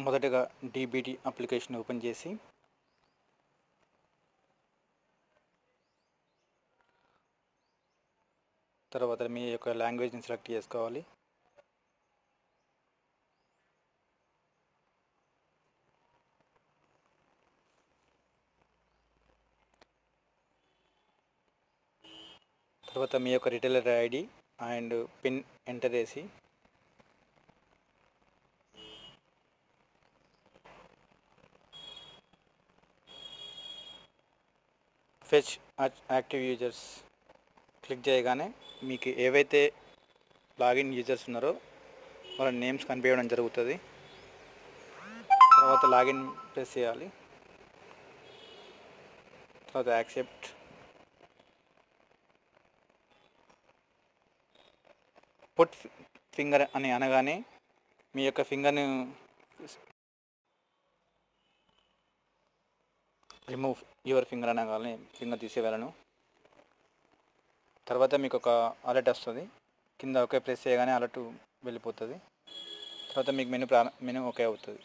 మొదటగా DBT application open చేసి తర్వాత మీ యొక్క లాంగ్వేజ్ని సెలెక్ట్ చేసుకోవాలి. తర్వాత మీ యొక్క retailer ID and pin enter చేసి ఫెచ్ యాక్టివ్ యూజర్స్ క్లిక్ చేయగానే మీకు ఏవైతే లాగిన్ యూజర్స్ ఉన్నారో వాళ్ళ నేమ్స్ కనిపించడం జరుగుతుంది. తర్వాత లాగిన్ ప్రెస్ చేయాలి. తర్వాత యాక్సెప్ట్. పుట్ ఫింగర్ అని అనగానే మీ యొక్క ఫింగర్ని రిమూవ్ యువర్ ఫింగర్ అనగానే ఫింగర్ తీసేవాళ్ళను. తర్వాత మీకు ఒక అలర్ట్ వస్తుంది. కింద ఓకే ప్రెస్ చేయగానే అలర్ట్ వెళ్ళిపోతుంది. తర్వాత మీకు మెనూ ఓకే అవుతుంది.